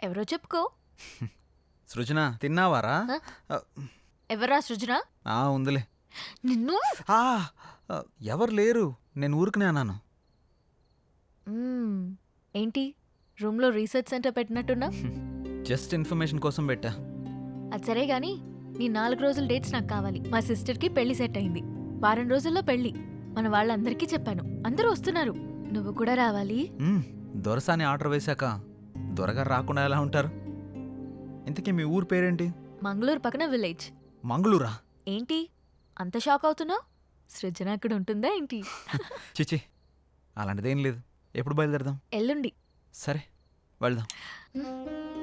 ఎవరో చెప్పుకో. సృజన తిన్నావారా? ఎవరా సృజన? ఉందిలే. నిన్ను ఎవరు లేరు, నేను ఊరుకునే అన్నాను. ఏంటి రూమ్లో రీసెర్చ్ సెంటర్ పెట్టినట్టున్నా? జస్ట్ ఇన్ఫర్మేషన్ కోసం పెట్టా. అది సరే గాని నీ 4 రోజుల డేట్స్ నాకు కావాలి. మా సిస్టర్కి పెళ్లి సెట్ అయింది. వారం రోజుల్లో పెళ్లి. మన వాళ్ళందరికీ చెప్పాను, అందరూ వస్తున్నారు. నువ్వు కూడా రావాలి. దొరసాని ఆర్డర్ వేశాక దొరగారు రాకుండా ఎలా ఉంటారు? ఇంతకీ మీ ఊరు పేరేంటి? మంగళూరు పక్కన విలేజ్. మంగళూరా? ఏంటి అంత షాక్ అవుతున్నావు? సృజన అక్కడ ఉంటుందా ఏంటి? చిచి, అలాంటిదేం లేదు. ఎప్పుడు బయలుదేరదాం? ఎల్లుండి. సరే వెళ్దాం.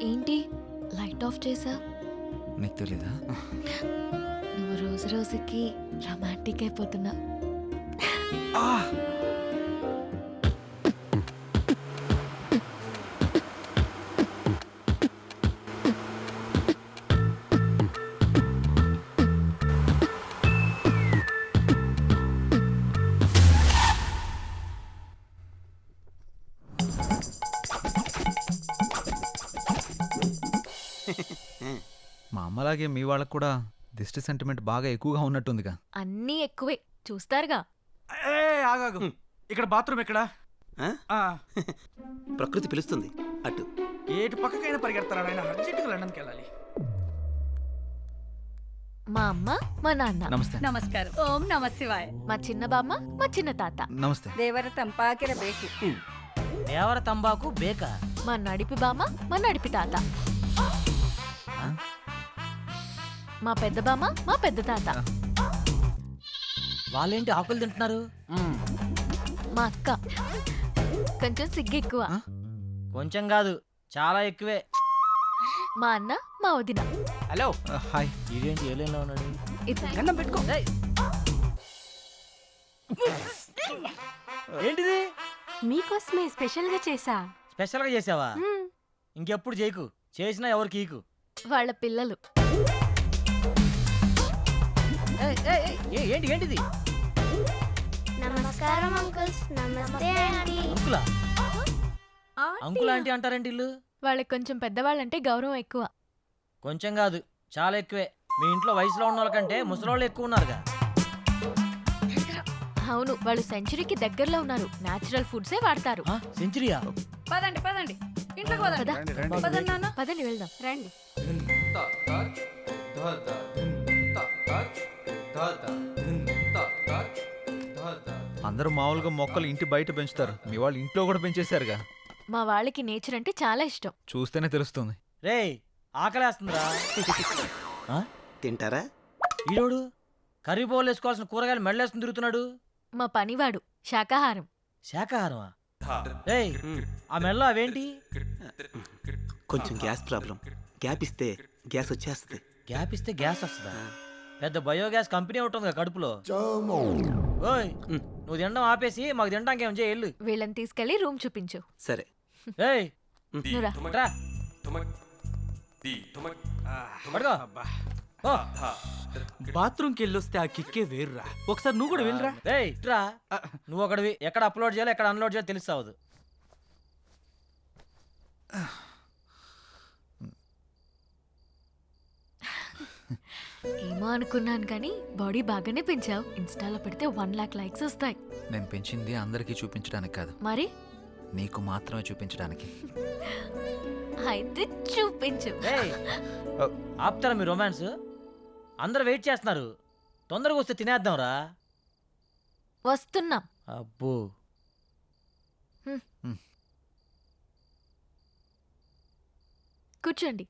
ఏంటి లైట్ ఆఫ్ చేసా? నీకు తెలీదా? నువ్వు రోజు రోజుకి రొమాంటిక్ అయిపోతున్నా. మా అమ్మలాగే మీ వాళ్ళకు కూడా దిష్టి సెంటిమెంట్ బాగా ఎక్కువగా ఉన్నట్టుందిగా. అన్నీ ఎక్కువే చూస్తారుగా. ఆగాగు, ఇక్కడ బాత్రూమ్ ఎక్కడా? ప్రకృతి పిలుస్తుంది అటు. ఏటు పక్కకైనా పరిగెడతారా ఆయన? అర్జెంటుగా లండన్కి వెళ్ళాలి. మా అమ్మ మా నాన్న. నమస్తే. ನಮಸ್ಕಾರ. ಓಂ ನಮ ಶಿವಾಯ. మా చిన్న బామ్మ మా చిన్న తాత. నమస్తే. ದೇವರ ತಂಪಾಕಿರಬೇಕು. దేవర తంబాకు బేక. మా నడిపి బామ్మ మా నడిపి తాత. మా పెద్ద బామ్మ మా పెద్ద తాత. వాళ్ళేంటి ఆకులు తింటున్నారు? మా అక్క కొంచెం సిగ్గు ఎక్కువ. కొంచెం కాదు, చాలా ఎక్కువే. మా అన్న మా వదిన. హలో. హాయ్. ఇదేంటి ఏలైనా ఉన్నాడు? గన్నం పెట్టుకో. ఏంటిది? మీకోసమే స్పెషల్ గా చేసా. స్పెషల్ గా చేసావా? ఇంకెప్పుడు చేయకు, చేసినా ఎవరికి ఈకు. వాళ్ళ పిల్లలు. ఏంటి ఏంటిది? నమస్కారం అంకుల్స్. నమస్తే ఆంటీ. అంకులా? అంకుల్ ఆంటీ అంటారేంటి ఇల్లు? వాళ్ళకి కొంచెం పెద్దవాళ్ళంటే గౌరవం ఎక్కువ. కొంచెం కాదు, చాలా ఎక్కువే. మీ ఇంట్లో వయసులో ఉన్న వాళ్ళకంటే ముసలోళ్ళు ఎక్కువ ఉన్నారుగా. అవును, వాళ్ళు సెంచరీకి దగ్గరలో ఉన్నారు. నేచురల్ ఫుడ్సే వాడతారు. సెంచరీయా? పదండి పదండి, ఇంట్లోకి పదండి. పదండి నాన్న. పదండి వెళ్దాం. రండి. అందరూ మామూలుగా మొక్కలు ఇంటి బయట పెంచుతారు, మీ వాళ్ళు ఇంట్లో కూడా పెంచేశారుగా. మా వాళ్ళకి నేచర్ అంటే చాలా ఇష్టం. చూస్తేనే తెలుస్తుంది. రేయ్, ఆకలేస్తుందిరా. తింటారా? ఈరోడు కర్రీ బౌల్ వేసుకోవాల్సిన కూరగాయలు మెడలేసుకుని తిరుగుతున్నాడు. మా పనివాడు శాకాహారం. శాకాహారమా? రేయ్, ఆ మెడలో అవేంటి? కొంచెం గ్యాస్ ప్రాబ్లం. గ్యాప్ ఇస్తే గ్యాస్ వచ్చేస్తుంది. గ్యాప్ ఇస్తే గ్యాస్ వస్తుందా? పెద్ద బయోగ్యాస్ కంపెనీ ఉంటుంది కడుపులో. ఓయ్, నువ్వు తినడం ఆపేసి మాకు తినడానికి ఏం చేయ. వీళ్ళని తీసుకెళ్లి రూమ్ చూపించు. సరే. ఏయ్, నువ్వురా. రా. పడుకో. ఓ. బాత్రూమ్కి వెళ్ళొస్తే ఆ కిక్కే వేరురా. ఒకసారి నువ్వు కూడా వెళ్ళరా. రేయ్, రా. నువ్వు ఒకడివి. ఎక్కడ అప్లోడ్ చేయాలో ఎక్కడ అన్లోడ్ చేయాలో తెలుస్తావదు. ఏమో అనుకున్నాను కానీ బాడీ బాగానే పెంచావు. ఇన్స్టాలో పెడితే 1 lakh లైక్స్ వస్తాయి. నేను పెంచింది అందరికీ చూపించడానికి కాదు, మరి నీకు మాత్రమే చూపించడానికి. అయితే చూపించు. రేయ్, ఆపుతారా మీ రొమాన్స్? అందరు వెయిట్ చేస్తున్నారు, తొందరగా వస్తే తినేద్దాంరా. వస్తున్నాం. అబ్బో, కూర్చోండి.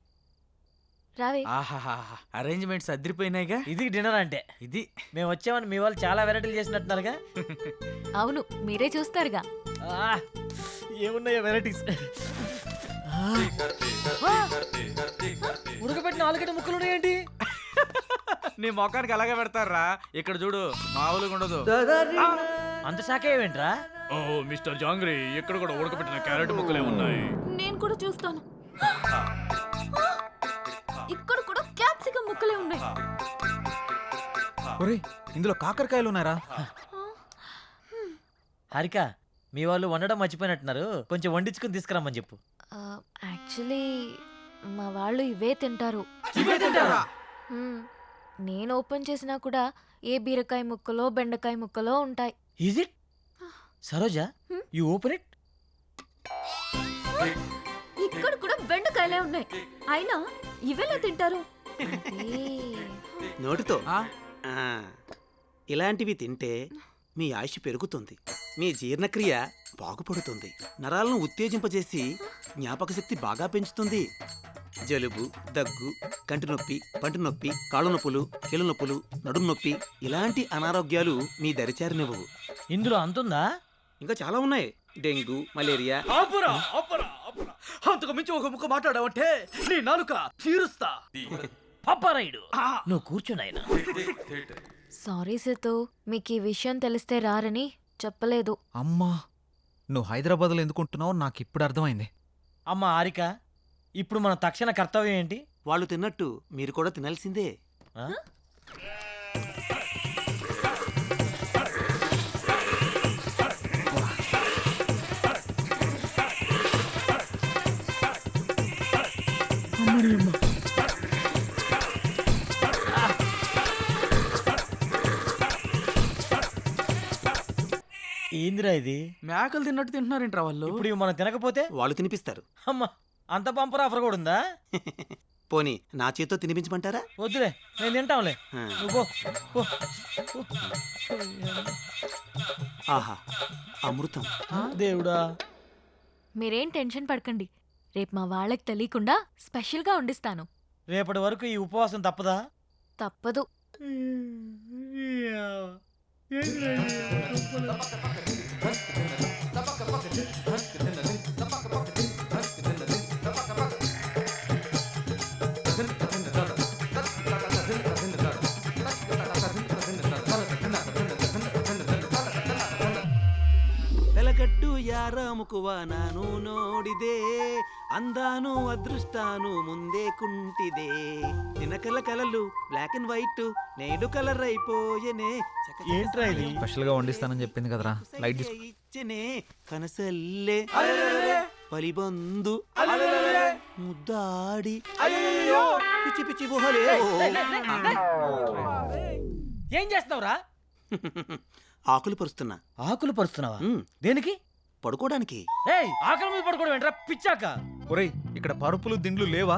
రావే. ఆహాహా, అరేంజ్మెంట్స్ అదిరిపోయినాయిగా. ఇది డిన్నర్ అంటే. ఇది మేము వచ్చామని మీ వాళ్ళు చాలా వెరైటీలు చేసినట్టున్నారుగా. అవును, మీరే చూస్తారుగా. ఏమున్నాయో వెరైటీస్. ఉడకబెట్టిన ఆలుగడ్డ ముక్కలు ఉన్నాయేంటి? నీ మొఖానికి అలాగే పెడతారా. ఇక్కడ చూడు, మామూలుగా ఉండదు. అంత శాఖ ఏమేంట్రా? ఓ మిస్టర్ జాంగ్రీ, ఇక్కడ కూడా ఉడకబెట్టిన క్యారెట్ ముక్కలే ఉన్నాయి. నేను కూడా చూస్తాను. ఇక్కడ కూడా క్యాప్సికం ముక్కలే ఉన్నాయి. ఒరేయ్, ఇందులో కాకరకాయలు ఉన్నారా? హారిక, మీ వాళ్ళు వండడం మర్చిపోయినట్టున్నారు, కొంచెం వండించుకుని తీసుకురమ్మని చెప్పు. యాక్చువల్లీ మా వాళ్ళు ఇవే తింటారు. మ్మ్. నేను ఓపెన్ చేసినా కూడా ఏ బీరకాయ ముక్కలో బెండకాయ ముక్కలో ఉంటాయి. Is it Saroja you open it. ఇక్కడ కూడా బెండకాయలే ఉన్నాయి. అయినా ఇవెలా తింటారు? అదే. నోటితో ఆ? ఆ, ఇలాంటివి తింటే మీ ఆయుష్ పెరుగుతుంది, మీ జీర్ణక్రియ బాగుపడుతుంది, నరాలను ఉత్తేజింపజేసి జ్ఞాపక శక్తి బాగా పెంచుతుంది. జలుబు, దగ్గు, కంటి నొప్పి, పంటి నొప్పి, కాళ్ళ నొప్పులు, కీళ్ళ నొప్పులు, నడుము నొప్పి ఇలాంటి అనారోగ్యాలు మీ దరిచారినివ్వవు. ఇందులో అంతుందా? ఇంకా చాలా ఉన్నాయి. Dengue, malaria. ఆపురా ఆపురా ఆపురా, అంతకు మించి ఒక ముక్క మాట్లాడావంటే నీ నాలుక చీరుస్తా. పప్పారాయుడు నువ్వు కూర్చున్నాయన. సారీ సితు, మీకు ఈ విషయం తెలిస్తే రారని చెప్పలేదు. అమ్మా, నువ్వు హైదరాబాద్లో ఎందుకుంటున్నావో నాకు ఇప్పుడు అర్థమైంది. అమ్మ హారిక, ఇప్పుడు మన తక్షణ కర్తవ్యం ఏంటి? వాళ్ళు తిన్నట్టు మీరు కూడా తినాల్సిందే. ఆ? ఏందిరా ఇది? మేకలు తిన్నట్టు తింటున్నారేంట్రా వాళ్ళు? ఇప్పుడు ఇవి మనం తినకపోతే వాళ్ళు తినిపిస్తారు. అమ్మ అంత పంపర్ ఆఫర్ కూడా ఉందా? పోనీ నా చేతితో తినిపించమంటారా? వద్దులే, నేను తింటాంలే. ఆ. నువ్వు పో, పో. ఆహా, అమృతం. దేవుడా. మీరేం టెన్షన్ పడకండి, రేపు మా వాళ్ళకి తెలియకుండా స్పెషల్గా వండిస్తాను. రేపటి వరకు ఈ ఉపవాసం తప్పదా? తప్పదు. వెలగట్టు యారాముకువ ನಾನು ನೋಡಿದೆ అందాను అదృష్టాను ముందే కుంటిదే దినకల కలలు బ్లాక్ అండ్ వైట్ నేడు కలర్ అయిపోయెనే ఏంట్రా ఇది? స్పెషల్గా వండిస్తానని చెప్పింది కదరా, లైట్ తీసుకో. ఇచ్చనే కనసల్లే పలిబందు ముద్దాడి పిచ్చి పిచ్చి గుహలే ఏం చేస్తున్నావురా? ఆకులు పరుస్తున్నా. ఆకులు పరుస్తున్నావా? ఉమ్, దేనికి? పడుకోవడానికి. ఏయ్, ఆకలి మీద పడుకోవడం ఏంట్రా పిచ్చాక? ఒరేయ్, ఇక్కడ పరుపులు దిండ్లు లేవా?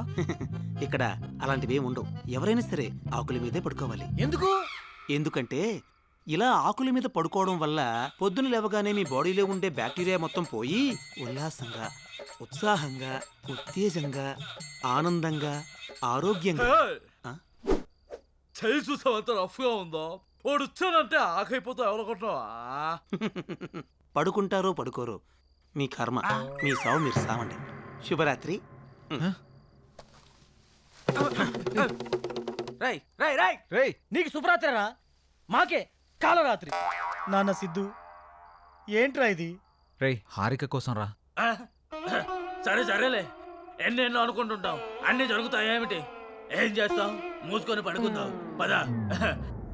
ఇక్కడ అలాంటివి ఉండవు. ఎవరైనా సరే ఆకుల మీదే పడుకోవాలి. ఎందుకు? ఎందుకంటే ఇలా ఆకుల మీద పడుకోవడం వల్ల పొద్దున లేవగానే మీ బాడీలో ఉండే బ్యాక్టీరియా మొత్తం పోయి ఉల్లాసంగా, ఉత్సాహంగా, ఉత్తేజంగా, ఆనందంగా, ఆరోగ్యంగా. ఆ? చెయ్యి చూసావంత రఫ్గా ఉందో, వాడు వచ్చానంటే ఆకైపోతా ఎవరనుకుంటున్నావా? పడుకుంటారో పడుకోరో మీ కర్మ, మీ సావు మీరు సావండి. శుభరాత్రి. రై రై రై రేయ్, నీకు శుభరాత్రిరా, మాకే కాలరాత్రి. నాన్న సిద్ధు, ఏంట్రా ఇది? రేయ్, హారిక కోసం రా. సరే సరేలే, ఎన్నెన్నో అనుకుంటుంటాం, అన్ని జరుగుతాయేమిటి? ఏం చేస్తాం? మూసుకొని పడుకుందాం పదా.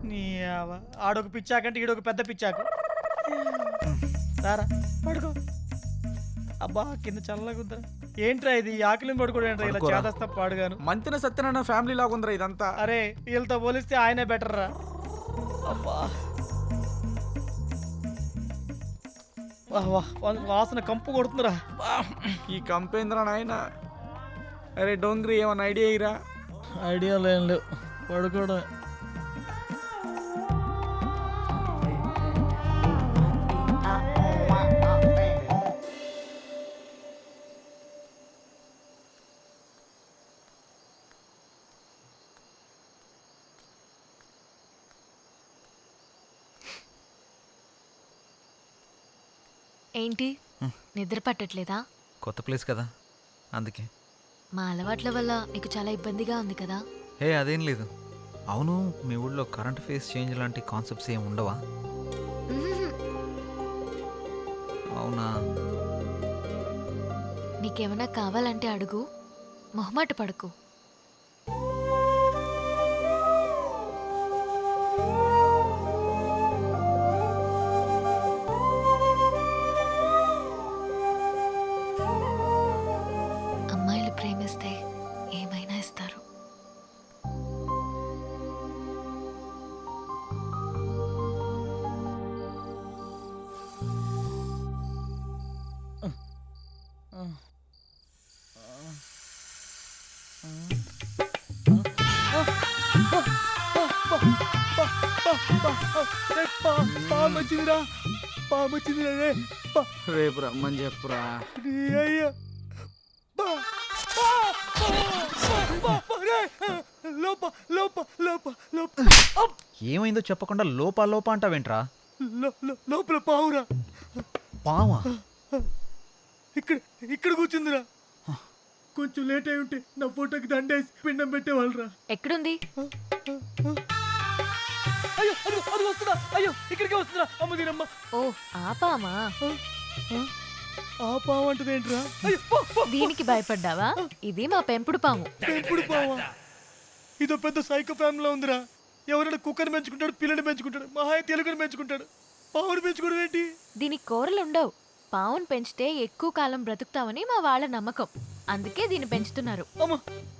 నీ ఆడొక పిచ్చాకంటే ఈడొక పెద్ద పిచ్చాకు. సారా పడుకో. అబ్బా, కింద చల్లగుందరా. ఏంట్రా ఇది? ఆకలిని పడుకోవడం ఏంట్రా ఇలా పడుకోరా. చేదస్తా పాడుగాను. మంతిన సత్యనారాయణ ఫ్యామిలీ లాగుందిరా ఇదంతా. అరే, వీళ్ళతో పోలిస్తే ఆయనే బెటర్ రా. అబ్బా, వాహ్ వాహ్, వాసన కంపు కొడుతుందిరా. ఈ కంపేంద్ర నాయన. అరే డోంగ్రీ, ఏమన్నా ఐడియా ఇరా? ఐడియా లేం లేవు, పడుకోవడం. ఏంటి, నిద్ర పట్టట్లేదా? కొత్త ప్లేస్ కదా, అందుకే. మా అలవాట్ల వల్ల నీకు చాలా ఇబ్బందిగా ఉంది కదా? హే, అదేం లేదు. అవును, మీ ఊళ్ళో కరెంట్ ఫేస్ చేంజ్ లాంటి కాన్సెప్ట్స్ ఏమి ఉండవా? మ్మ్. అవునా? నీకేమైనా కావాలంటే అడుగు, మొహమాట పడకు. పామొచ్చిందిరా పామొచ్చిందిరా రే రేపు రమ్మని చెప్పురా. అయ్యా లోప లోప లోప లోప ఏమైందో చెప్పకుండా లోపా లోపా అంటావేంట్రా? లోపల పావురా పావా? ఇక్కడ ఇక్కడ కూర్చుందిరా. కొంచెం లేట్ అయి ఉంటే నా ఫోటోకి దండేసి పిండం పెట్టేవాళ్ళరా. ఎక్కడుంది? అయ్యో అది అది వస్తుందా? అయ్యో ఇక్కడికే వస్తుందా? అమ్మ దీనమ్మ. ఓ ఆపామా? ఆ పాము అంటది ఏంట్రా? అయ్యో పో, పో. దీనికి భయపడ్డావా? ఇది మా పెంపుడు పాము. పెంపుడు పావా? ఇదో పెద్ద సైకో ఫ్యామిలీలో ఉందిరా. ఎవరైనా కుక్కని పెంచుకుంటాడు, పిల్లని పెంచుకుంటాడు, మహా తెలుగుని పెంచుకుంటాడు. పావుని పెంచుకోవడం ఏంటి? దీనికి కూరలు ఉండవు. పావును పెంచితే ఎక్కువ కాలం బ్రతుకుతావని మా వాళ్ళ నమ్మకం. అందుకే దీన్ని పెంచుతున్నారు. అమ్మ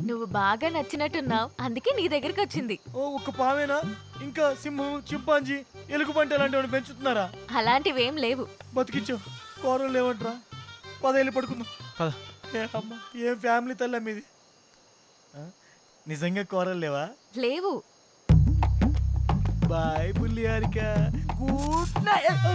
నువ్వు బాగా నచ్చినట్టున్నావు, అందుకే నీ దగ్గరికి వచ్చింది. ఓ ఒక్క పావేనా? ఇంకా సింహం, చింపాంజీ, ఎలుగుబంటి అలాంటివి పెంచుతున్నారా? అలాంటివేం లేవు. బతికిచ్చావు. కూరలు లేవంట్రా. 10 ఏళ్ళు పడుకుందాం. పద. ఏ అమ్మ ఏం ఫ్యామిలీ తల్లి మీది. నిజంగా కూరలు లేవా? లేవు. బాయ్ బుల్లి హారిక. Good night.